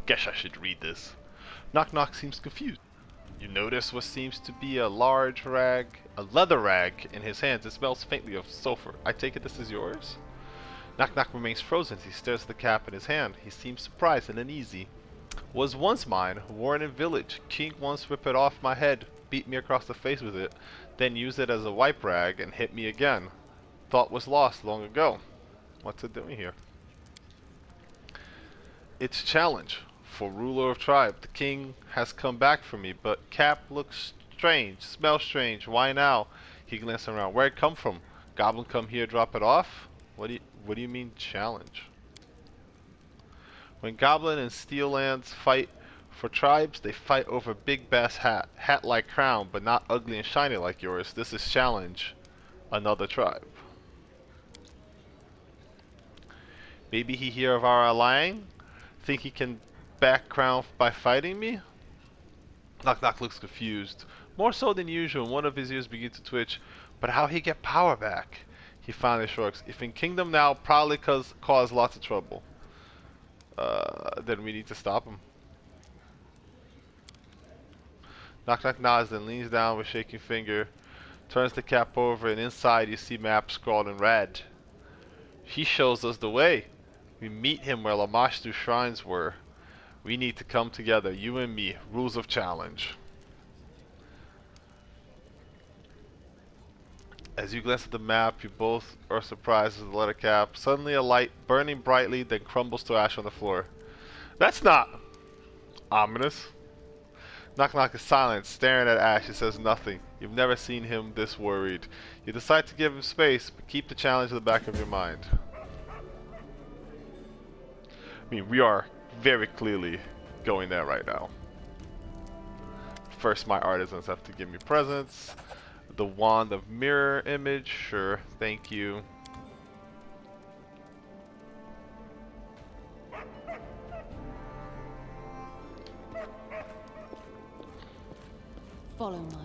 Guess I should read this. Knock Knock seems confused. You notice what seems to be a large rag, a leather rag, in his hands. It smells faintly of sulfur. I take it this is yours? Knock Knock remains frozen as he stares at the cap in his hand. He seems surprised and uneasy. Was once mine, worn in village. King once ripped it off my head, beat me across the face with it, then used it as a wipe rag and hit me again. Thought was lost long ago. What's it doing here? It's challenge. For ruler of tribe, the king has come back for me, but Cap looks strange, smells strange. Why now? He glanced around. Where'd it come from? Goblin come here, drop it off? What do you mean challenge? When Goblin and Steel Lands fight for tribes, they fight over big bass hat like crown, but not ugly and shiny like yours. This is challenge. Another tribe. Maybe he hear of our allying? Think he can back crown by fighting me? Knock Knock looks confused. More so than usual, and one of his ears begins to twitch. But how he get power back? He finally shrugs. If in Kingdom now, probably cause lots of trouble. Then we need to stop him. Knock Knock nods, then leans down with shaking finger. Turns the cap over, and inside you see maps scrawled in red. He shows us the way. We meet him where Lamashtu shrines were. We need to come together, you and me. Rules of challenge. As you glance at the map, you both are surprised at the letter cap. Suddenly a light burning brightly, then crumbles to ash on the floor. That's not ominous. Knock Knock is silent, staring at Ash. He says nothing. You've never seen him this worried. You decide to give him space, but keep the challenge in the back of your mind. I mean, we are very clearly going there right now. First, my artisans have to give me presents. The wand of mirror image, sure, thank you. Follow my lead.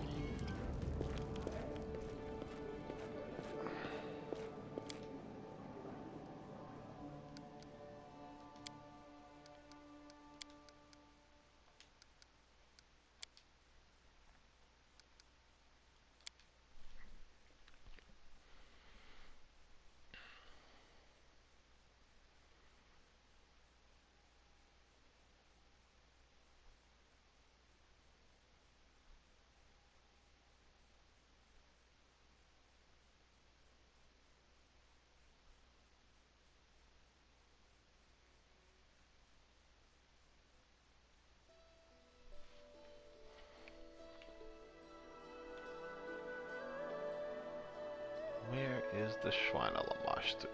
Where is the Shrine of Lamashtu?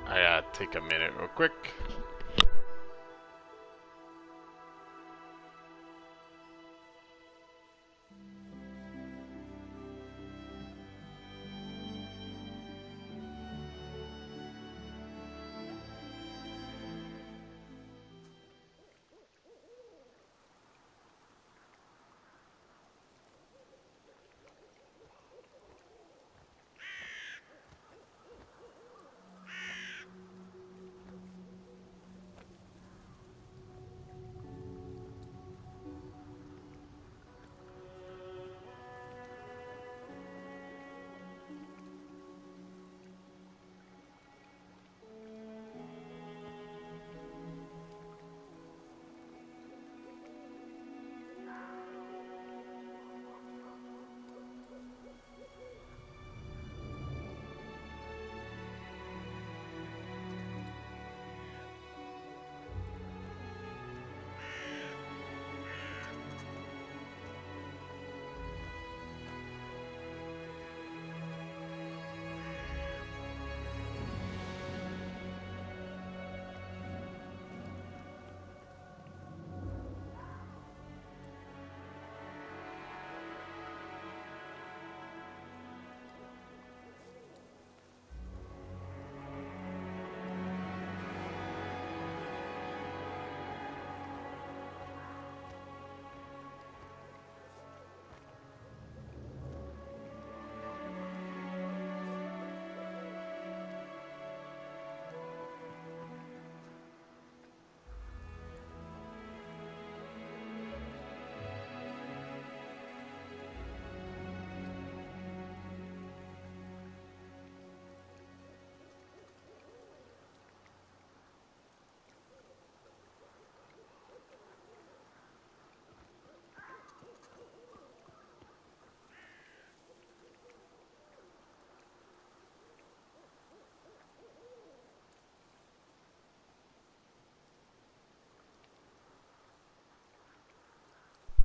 I gotta take a minute real quick.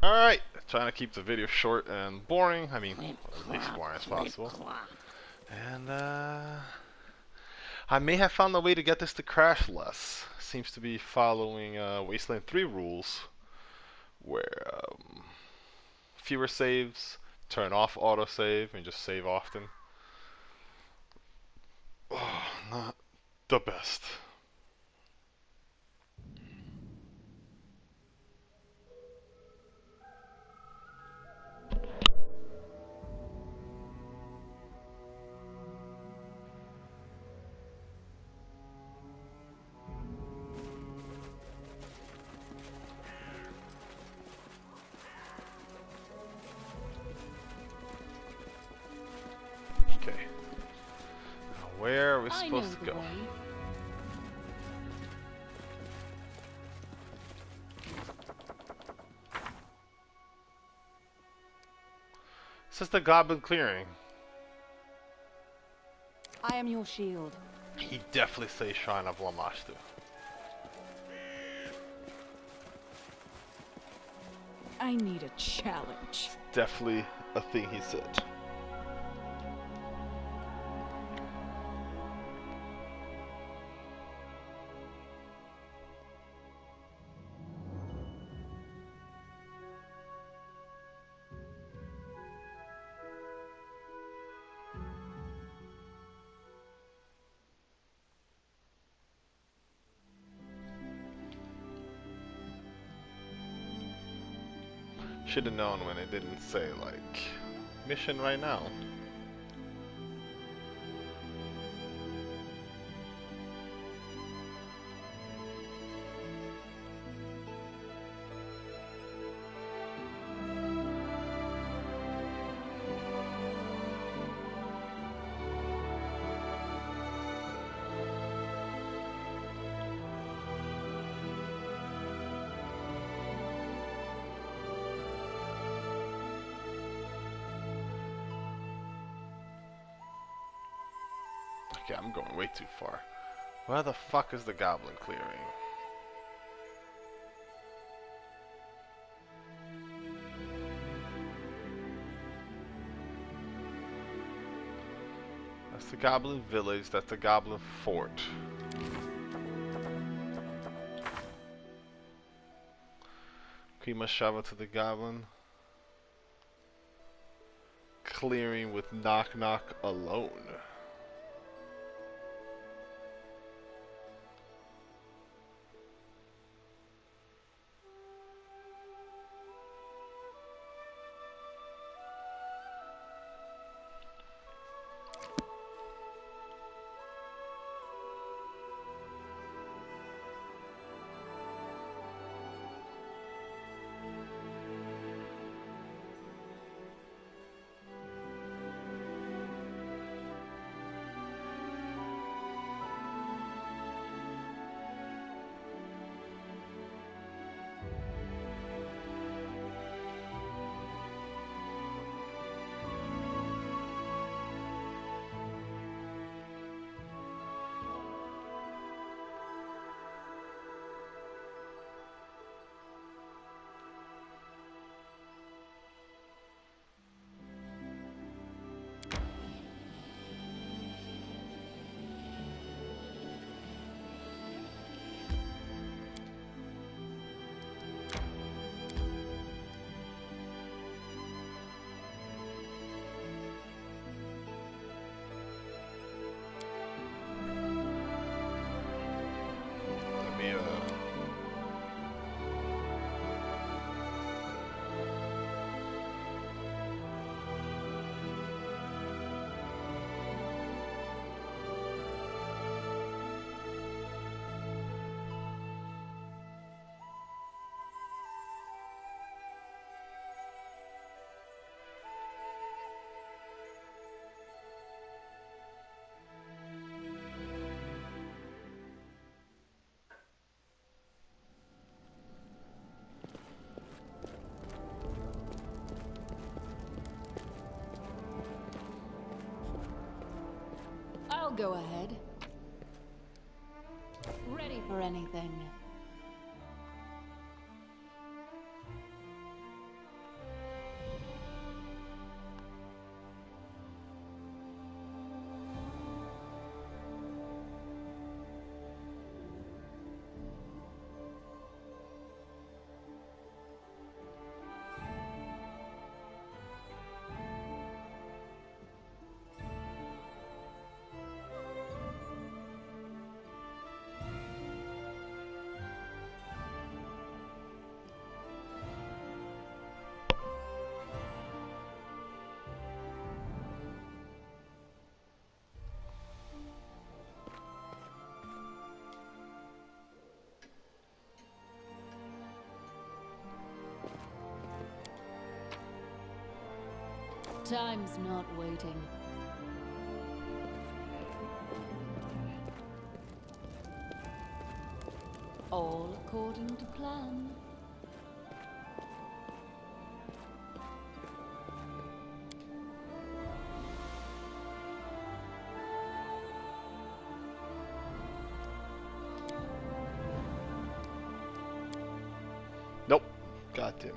Alright, trying to keep the video short and boring. I mean, at least boring as possible. And, I may have found a way to get this to crash less. Seems to be following Wasteland 3 rules, where fewer saves, turn off autosave, and just save often. Oh, not the best. Okay. Now where are we supposed to go? This is the Goblin Clearing. I am your shield. He definitely says Shrine of Lamashtu. I need a challenge. Definitely a thing he said. Should have known when it didn't say, like, mission right now. Okay, I'm going way too far. Where the fuck is the Goblin Clearing? That's the Goblin Village, that's the Goblin Fort. We must travel to the Goblin Clearing with Nok Nok alone. I'll go ahead. Ready for anything. Time's not waiting. All according to plan. Nope. God damn it.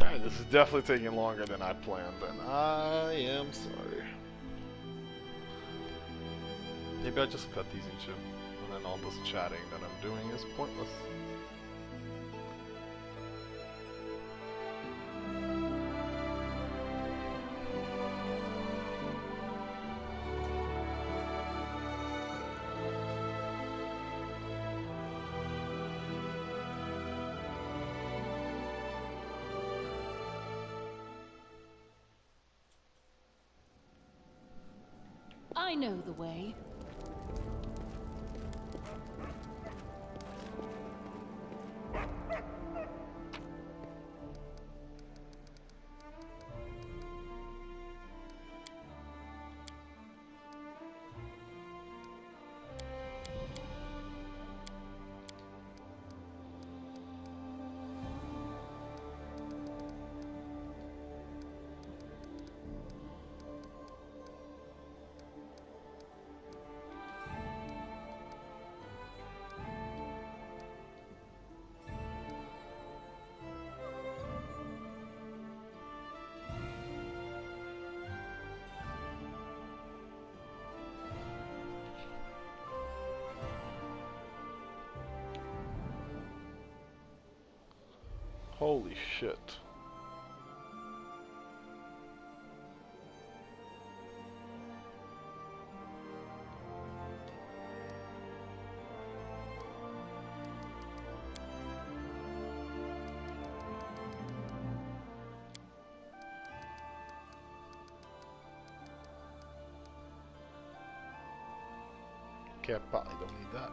Alright, this is definitely taking longer than I planned, and I am sorry. Maybe I just cut these in two, and then all this chatting that I'm doing is pointless. I know the way. Holy shit. Okay, I probably don't need that.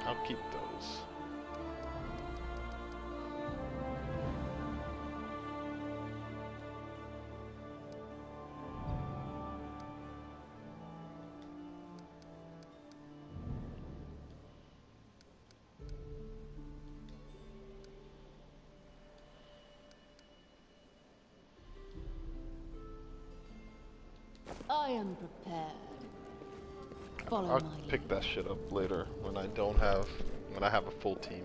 I'll keep those. I am prepared. Follow I'll my pick lead. that shit up later when I have a full team.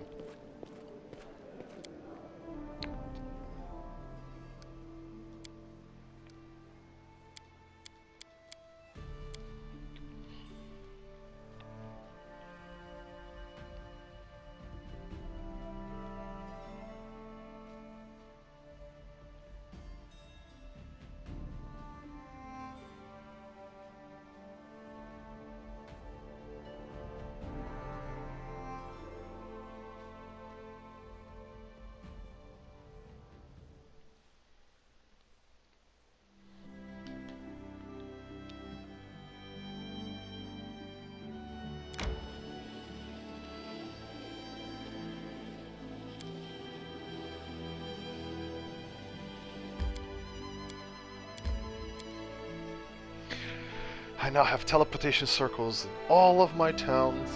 I now have teleportation circles in all of my towns.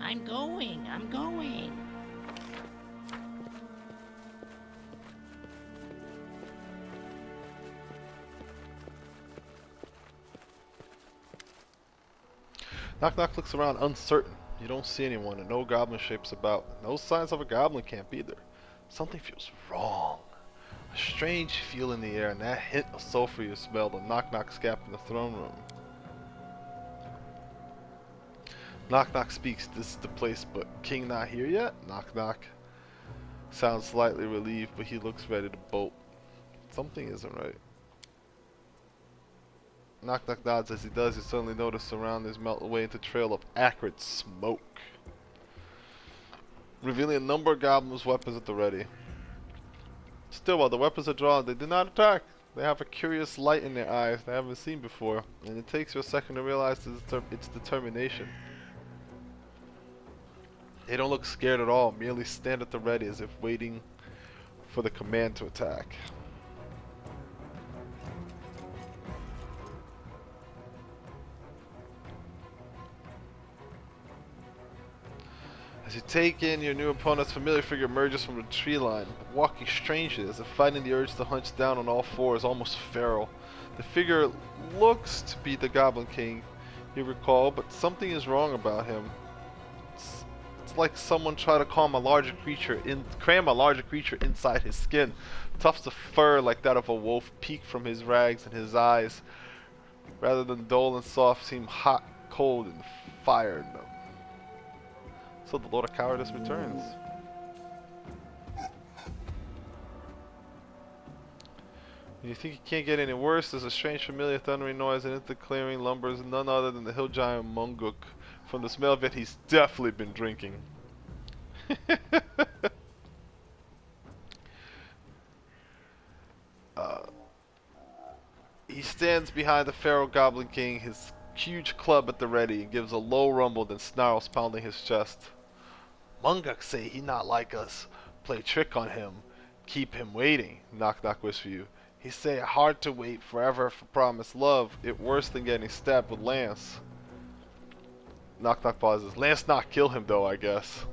I'm going. Knock Knock looks around uncertain. You don't see anyone and no goblin shapes about. No signs of a goblin camp either. Something feels wrong. A strange feel in the air and that hint of sulfur you smell the Knock Knock's gap in the throne room. Knock Knock speaks. This is the place, but King not here yet? Knock Knock sounds slightly relieved, but he looks ready to bolt. Something isn't right. Knock Knock nods. As he does, you suddenly notice surroundings melt away into a trail of acrid smoke, revealing a number of goblins' weapons at the ready. Still, while the weapons are drawn, they do not attack. They have a curious light in their eyes they haven't seen before, and it takes you a second to realize its determination. They don't look scared at all, merely stand at the ready as if waiting for the command to attack. As you take in, your new opponent's familiar figure emerges from the tree line, walking strangely as if fighting the urge to hunch down on all fours, almost feral. The figure looks to be the Goblin King you recall, but something is wrong about him. It's like someone tried to cram a larger creature inside his skin. Tufts of fur like that of a wolf peek from his rags, and his eyes, rather than dull and soft, seem hot, cold, and fire in them. So the Lord of Cowardice returns. When you think it can't get any worse, there's a strange familiar thundering noise, and into the clearing lumbers none other than the hill giant Munguk. From the smell of it, he's definitely been drinking. He stands behind the Pharaoh Goblin King, his huge club at the ready, and gives a low rumble, then snarls, pounding his chest. Munguk say he not like us. Play trick on him. Keep him waiting, Knock Knock whisper you. He say it hard to wait forever for promised love. It worse than getting stabbed with lance. Knock Knock pauses. Lance not kill him though, I guess.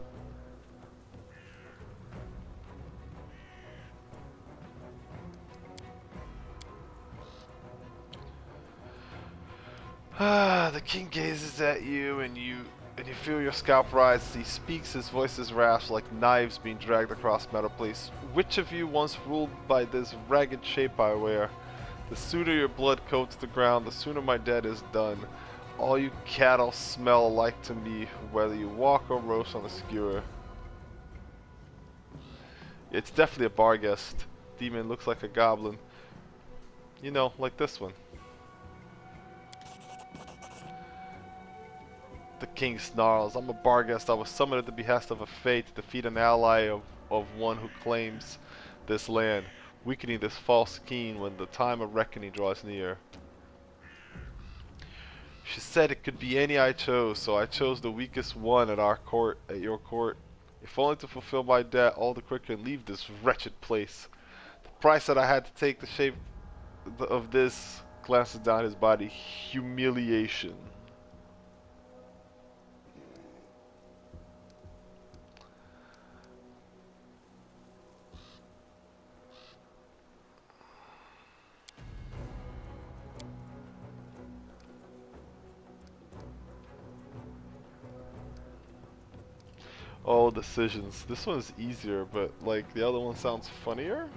The king gazes at you and you feel your scalp rise as he speaks. His voice is rasped like knives being dragged across metal plates. Which of you once ruled by this ragged shape I wear? The sooner your blood coats the ground, the sooner my debt is done. All you cattle smell alike to me, whether you walk or roast on a skewer. It's definitely a bar guest. Demon looks like a goblin. You know, like this one. The king snarls. I'm a Barghest. I was summoned at the behest of a fate to defeat an ally of one who claims this land, weakening this false king when the time of reckoning draws near. She said it could be any I chose, so I chose the weakest one at your court. If only to fulfill my debt all the quicker and leave this wretched place. The price that I had to take the shape of this glances down his body. Humiliation. Oh, decisions. This one's easier, but like the other one sounds funnier.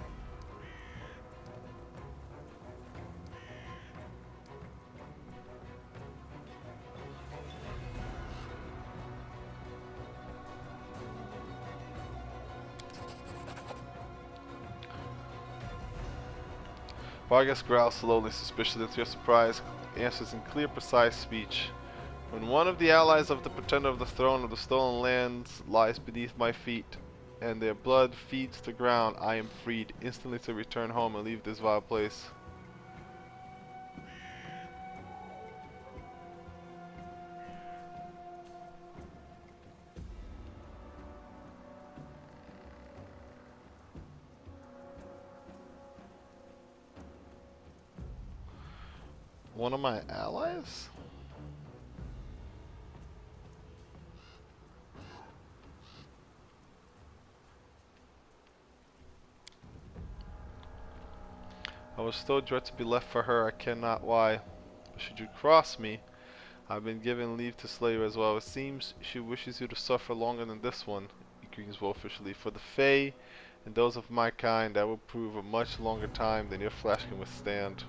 Vargas growls slowly, suspiciously. To your surprise, answers in clear, precise speech. When one of the allies of the pretender of the throne of the stolen lands lies beneath my feet, and their blood feeds the ground, I am freed instantly to return home and leave this vile place. One of my allies? I was so dread to be left for her, I cannot why. Should you cross me, I've been given leave to slay you as well. It seems she wishes you to suffer longer than this one, he greets wolfishly. For the Fae and those of my kind, that will prove a much longer time than your flesh can withstand.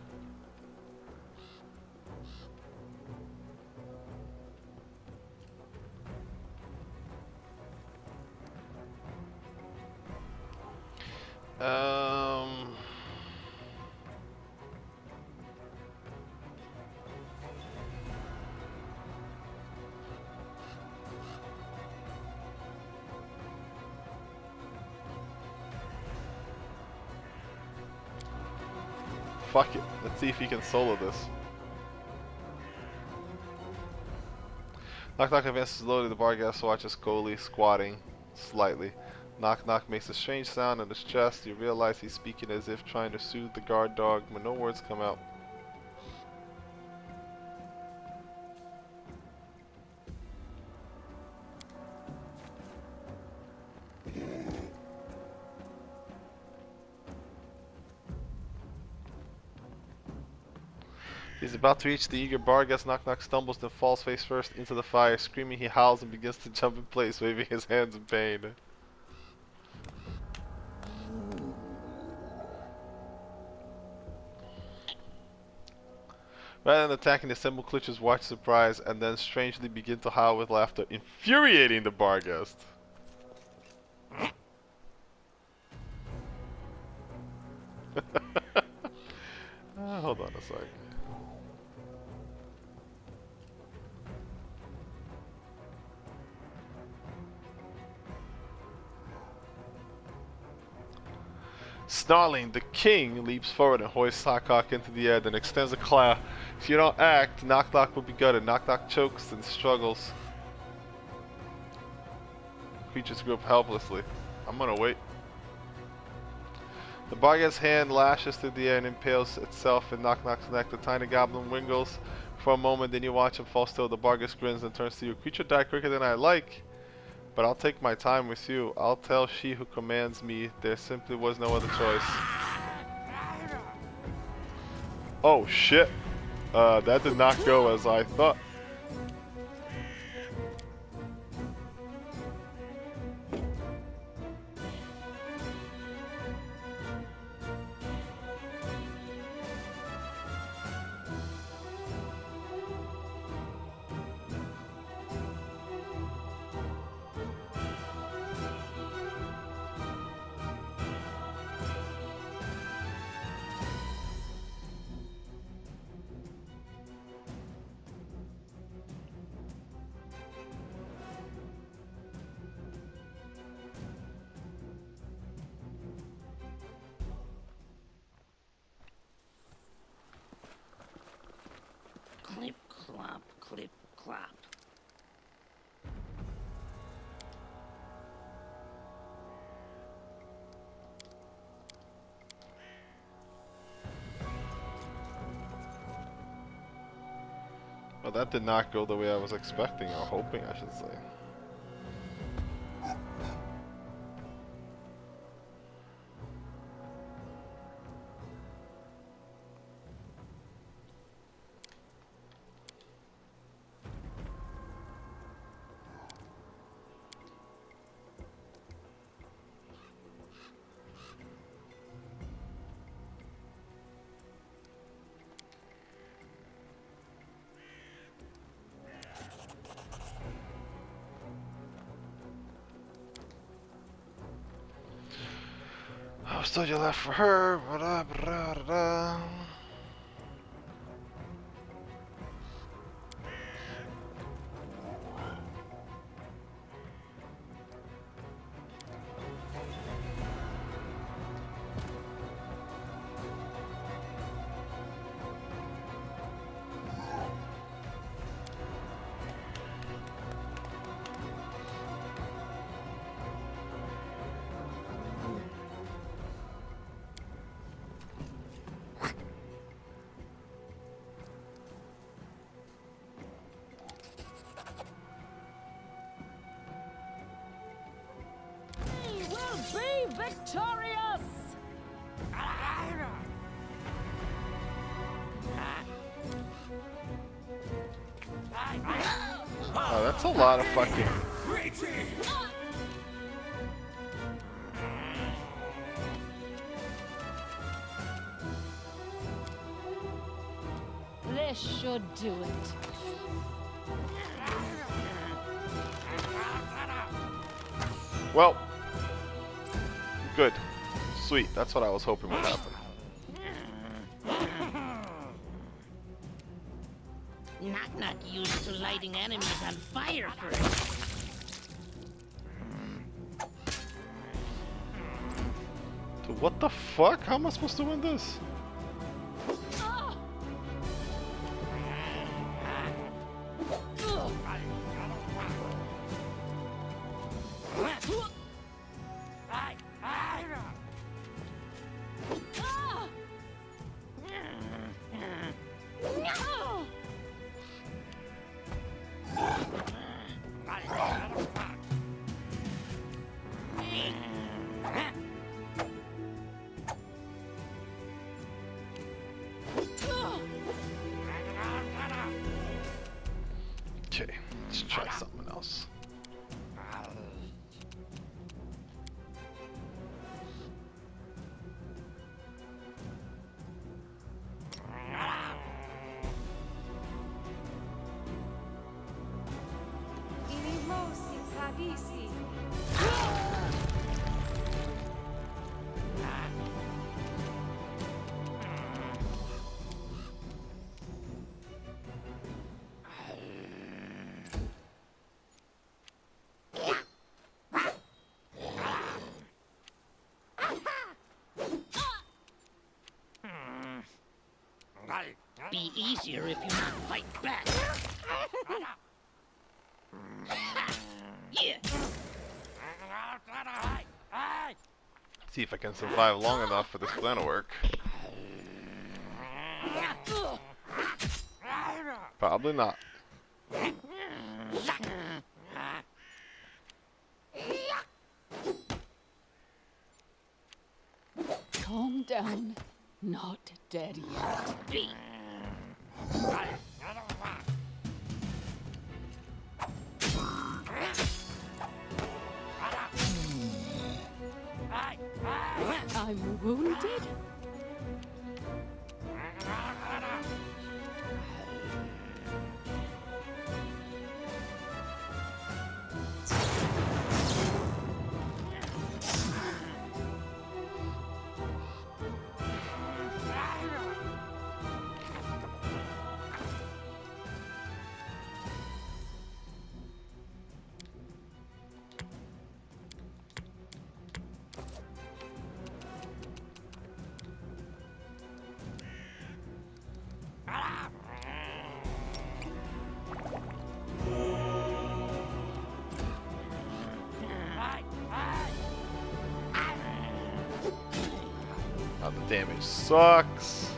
Um... Fuck it. Let's see if he can solo this. Knock Knock advances slowly. The Barghast watches coldly, squatting slightly. Knock Knock makes a strange sound in his chest. You realize he's speaking as if trying to soothe the guard dog, but no words come out. He's about to reach the eager Barghast. Knock Knock stumbles and falls face first into the fire. Screaming, he howls and begins to jump in place, waving his hands in pain. Rather than attacking, the assembled creatures watch surprise and then strangely begin to howl with laughter, infuriating the Barghast. Hold on a sec. Snarling, the king leaps forward and hoists Hakak into the air, then extends a claw. If you don't act, Knock Knock will be gutted. Knock Knock chokes and struggles. Creatures grip helplessly. I'm gonna wait. The Barghast's hand lashes through the air and impales itself in Knock Knock's neck. The tiny goblin wiggles for a moment, then you watch him fall still. The Barghast grins and turns to you. Creature died quicker than I like, but I'll take my time with you. I'll tell she who commands me there simply was no other choice. Oh shit. That did not go as I thought. Clip, clop, clip, clop. Well, that did not go the way I was expecting, or hoping, I should say. Still you left for her. Ba-da, ba-da, da-da. We will be victorious! Oh, that's a lot of fucking. This should do it. Well, good. Sweet. That's what I was hoping would happen. Nok Nok used to lighting enemies on fire first. Dude, what the fuck? How am I supposed to win this? Okay, let's try something else. Irimosi Kavisi. Be easier if you not fight back. Yeah. See if I can survive long enough for this plan to work. Probably not. Calm down. Not dead yet. Be. I'm wounded? Oh, the damage sucks.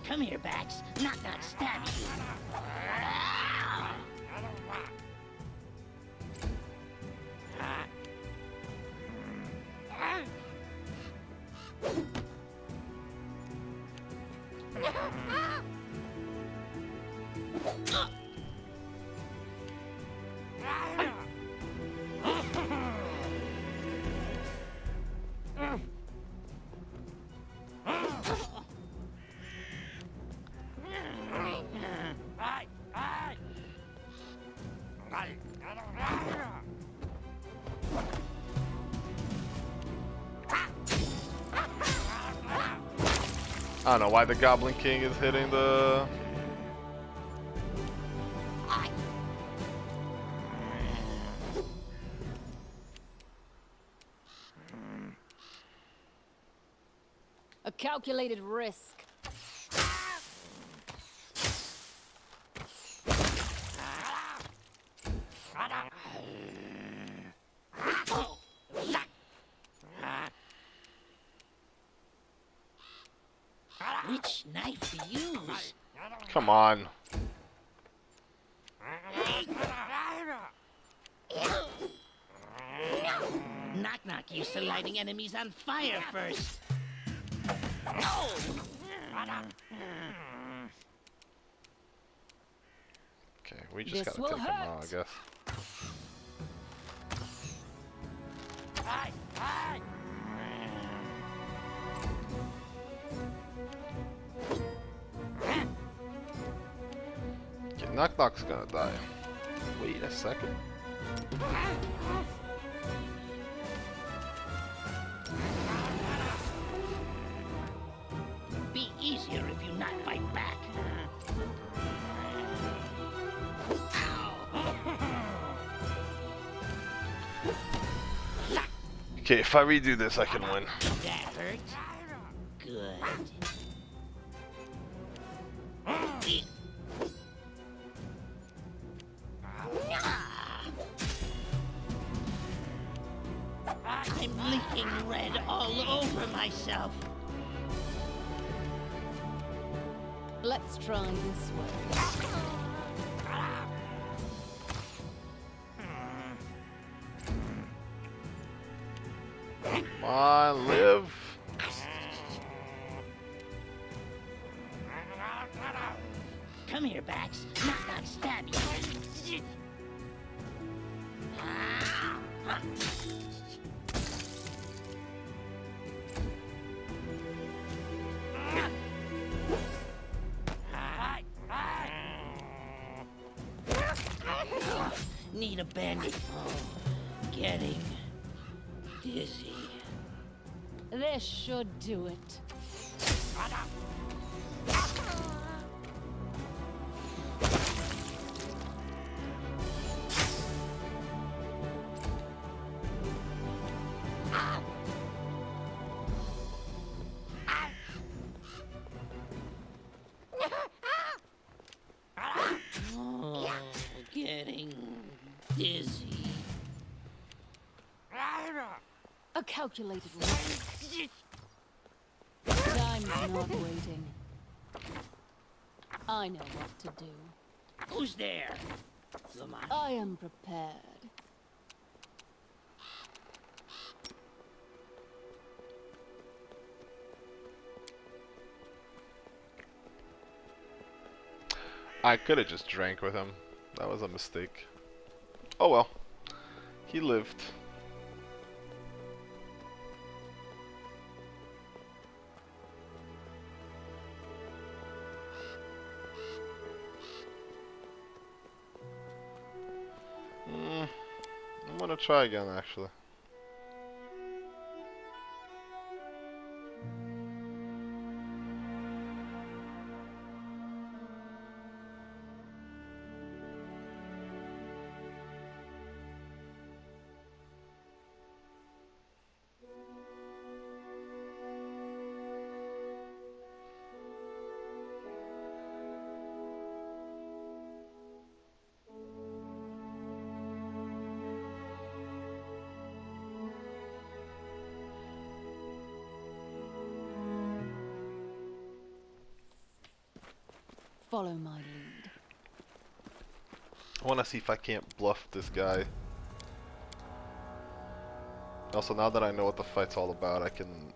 Come here, Bax. Nok Nok stab you. I don't know why the Goblin King is hitting the... A calculated risk. Which knife to use? Come on. Nok Nok used to lighting enemies on fire first. Okay, we just This gotta will take him out, I hurt. guess. Okay, Nok Nok's gonna die. Wait a second. Be easier if you not fight back. Okay, if I redo this, I can win. That hurt? Good. I'm leaking red all over myself. Let's try this way. Come on, live. Come here, Bax. Nok Nok stab you. Need a bandage. Oh, getting dizzy. This should do it. Oh, getting dizzy. A calculated risk. Time's not waiting. I know what to do. Who's there? Lamont. I am prepared. I could have just drank with him. That was a mistake. Oh well. He lived. I'm gonna try again, actually. Follow my lead. I want to see if I can't bluff this guy. Also, now that I know what the fight's all about, I can...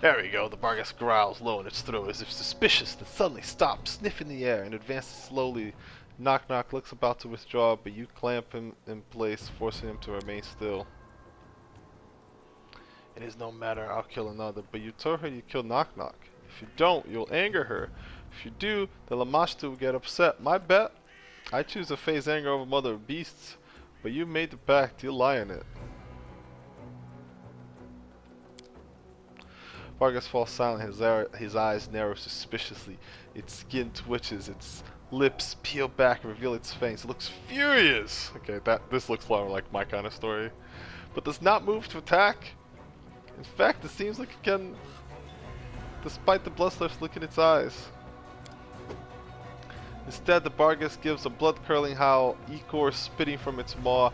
There we go. The Bargus growls low in its throat as if suspicious, then suddenly stops, sniffing the air, and advances slowly. Nok Nok looks about to withdraw, but you clamp him in place, forcing him to remain still. It is no matter, I'll kill another, but you told her you killed Nok Nok. If you don't, you'll anger her. If you do, the Lamashtu will get upset. My bet? I choose to face anger over mother of beasts, but you made the pact, you'll lie in it. Vargas falls silent, his eyes narrow suspiciously. Its skin twitches, its lips peel back and reveal its fangs. It looks furious! Okay, this looks more like my kind of story. But does not move to attack. In fact, it seems like it can, despite the bloodthirst look in its eyes. Instead, the Bargus gives a blood-curdling howl, ichor spitting from its maw.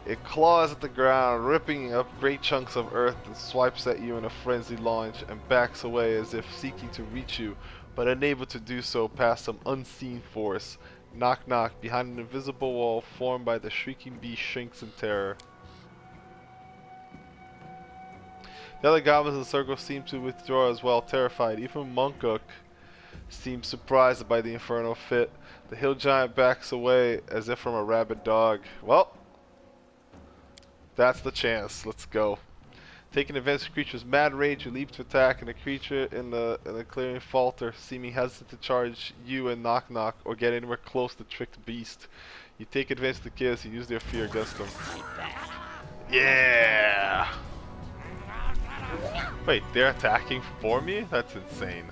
It claws at the ground, ripping up great chunks of earth, and swipes at you in a frenzied launch and backs away as if seeking to reach you, but unable to do so past some unseen force. Nok Nok, behind an invisible wall formed by the shrieking beast, shrinks in terror. The other goblins in the circle seem to withdraw as well, terrified. Even Munkuk seems surprised by the infernal fit. The hill giant backs away as if from a rabid dog. Well, that's the chance. Let's go. Taking advantage of the creature's mad rage, you leap to attack, and the creature in the clearing falter, seeming hesitant to charge you and Nok Nok or get anywhere close to the tricked beast. You take advantage of the kids and use their fear against them. Yeah! Wait, they're attacking for me? That's insane.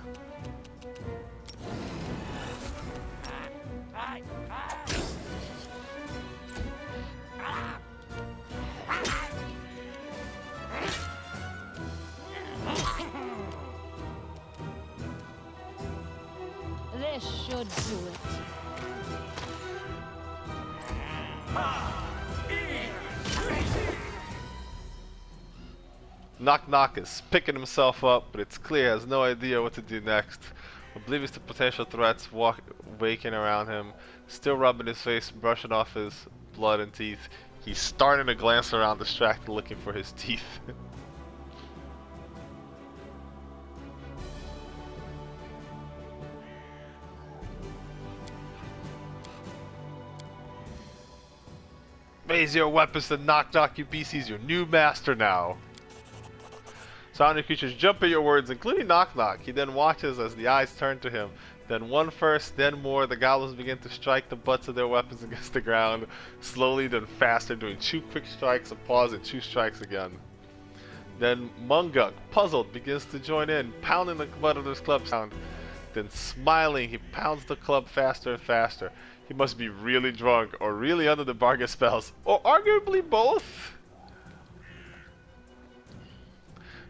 This should do it. Nok Nok is picking himself up, but it's clear he has no idea what to do next. Oblivious to potential threats waking around him, still rubbing his face, brushing off his blood and teeth. He's starting to glance around, distracted, looking for his teeth. Raise your weapons to Nok Nok, you beast. He's your new master now. Surrounding creatures jump at your words, including Nok Nok. He then watches as the eyes turn to him. Then one first, then more, the goblins begin to strike the butts of their weapons against the ground. Slowly, then faster, doing 2 quick strikes, a pause, and 2 strikes again. Then Munguk, puzzled, begins to join in, pounding the butt of his club sound. Then smiling, he pounds the club faster and faster. He must be really drunk, or really under the Barga spells, or arguably both.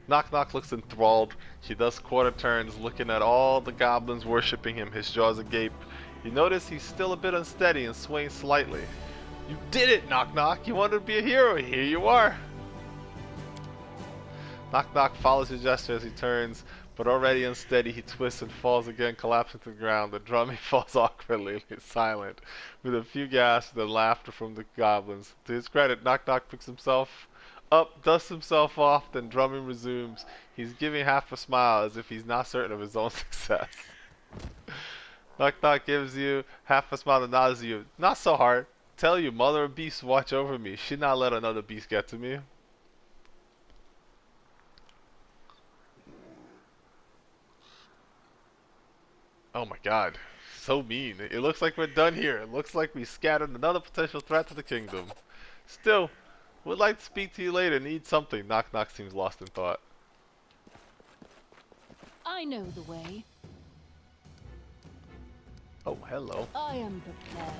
Nok Nok looks enthralled. He does quarter turns, looking at all the goblins worshipping him, his jaws agape. You notice he's still a bit unsteady and swaying slightly. You did it, Nok Nok! You wanted to be a hero, here you are! Nok Nok follows his gesture as he turns, but already unsteady, he twists and falls again, collapsing to the ground. The drumming falls awkwardly, silent, with a few gasps and laughter from the goblins. To his credit, Nok Nok picks himself up, dusts himself off, then drumming resumes. He's giving half a smile as if he's not certain of his own success. Nok Nok gives you half a smile and nods at you. Not so hard. Tell you, mother of beasts watch over me. She'd not let another beast get to me. Oh my god. So mean. It looks like we're done here. It looks like we scattered another potential threat to the kingdom. Still, would like to speak to you later. Need something. Nok Nok seems lost in thought. I know the way. Oh, hello. I am prepared.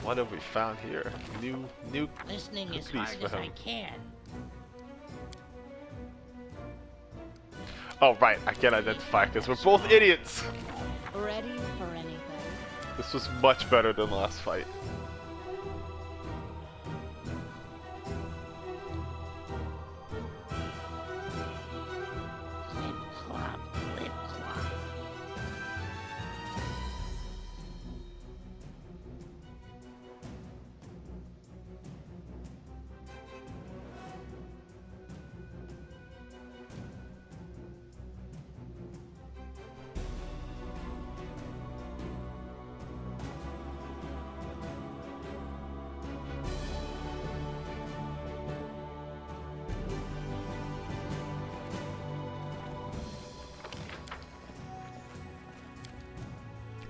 What have we found here? New Listening as cookies hard for as I him. can. Oh, right. I can't identify because we're both idiots. Ready for anything. This was much better than last fight. Clip clop, clip clop.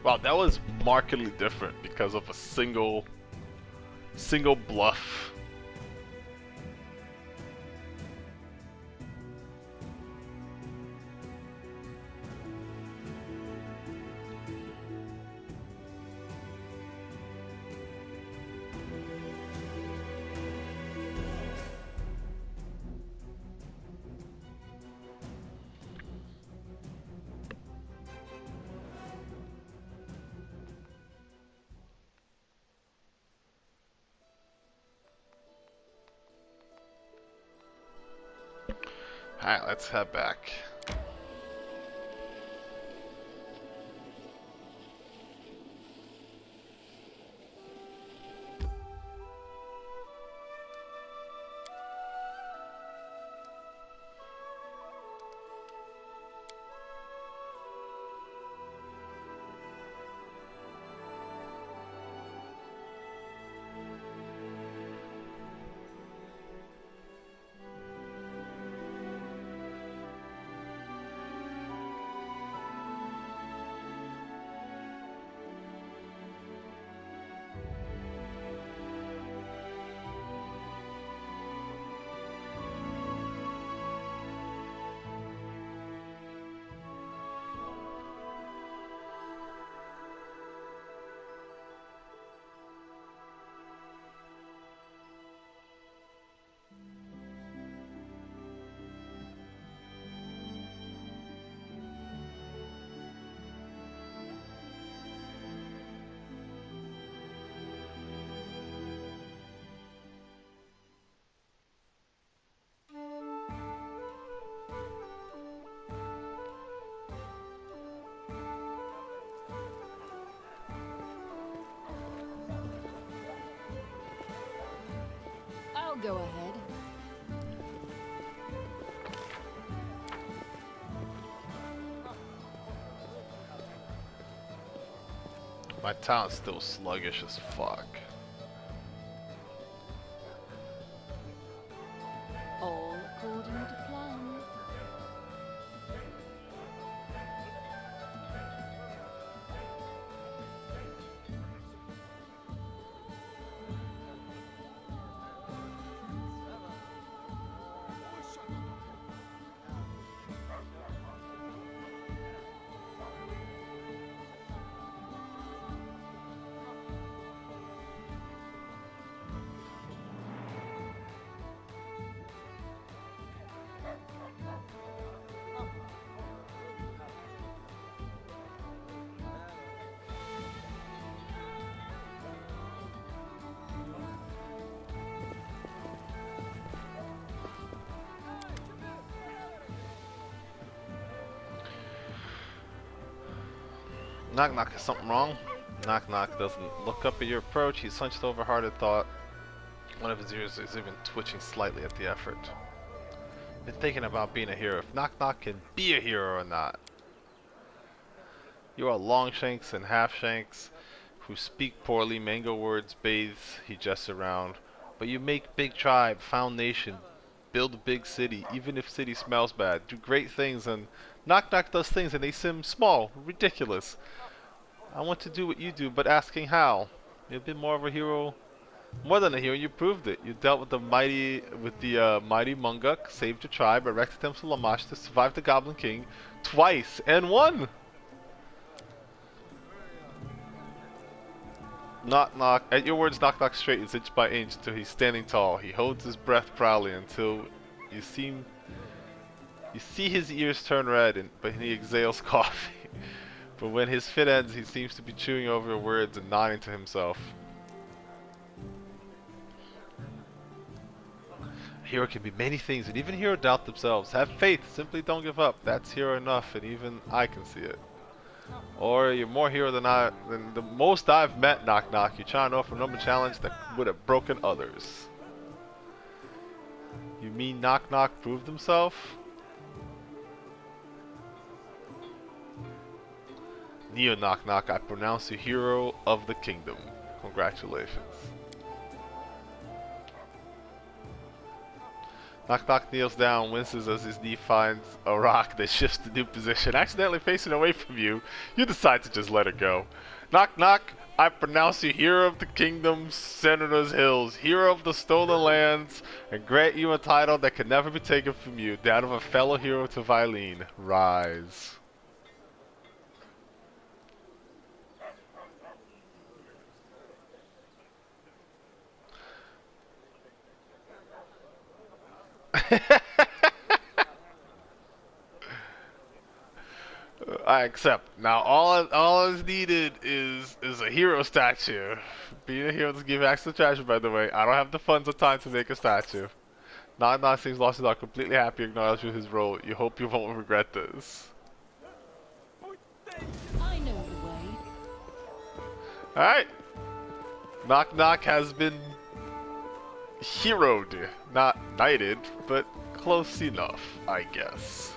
Wow, that was markedly different because of a single bluff. Alright, let's head back. I'll go ahead. My town's still sluggish as fuck. All according to plan. Knock Knock, is something wrong? Knock Knock doesn't look up at your approach. He's hunched over, hard at thought. One of his ears is even twitching slightly at the effort. Been thinking about being a hero. If Knock Knock can be a hero or not. You are Longshanks and Halfshanks who speak poorly, mango words, bathes, he jests around. But you make big tribe, found nation, build a big city, even if city smells bad. Do great things, and Knock Knock does things and they seem small, ridiculous. I want to do what you do, but asking how. You've been more of a hero, more than a hero. You proved it. You dealt with the mighty Munguk, saved your tribe, erected them to Lamash to survive the Goblin King twice and won. Knock Knock. At your words, Knock Knock straightens inch by inch until he's standing tall. He holds his breath proudly until you see his ears turn red, but he exhales coffee. But when his fit ends, he seems to be chewing over your words and nodding to himself. A hero can be many things, and even heroes doubt themselves. Have faith, simply don't give up. That's hero enough, and even I can see it. Or you're more hero than the most I've met, Knock Knock. You're trying to offer a number challenge that would have broken others. You mean Knock Knock proved himself? Neo Knock Knock, I pronounce you hero of the kingdom. Congratulations. Nok Nok kneels down, winces as his knee finds a rock that shifts to new position. Accidentally facing away from you, you decide to just let it go. Nok Nok, I pronounce you hero of the kingdom, Senator's Hills, hero of the stolen lands, and grant you a title that can never be taken from you, that of a fellow hero to Vilene. Rise. I accept. Now all is needed is a hero statue. Being a hero doesn't give access to treasure, by the way. I don't have the funds or time to make a statue. Nok Nok seems lost and are completely happy acknowledging his role. You hope you won't regret this. I know the way. Alright. Nok Nok has been heroed. Not knighted, but close enough, I guess.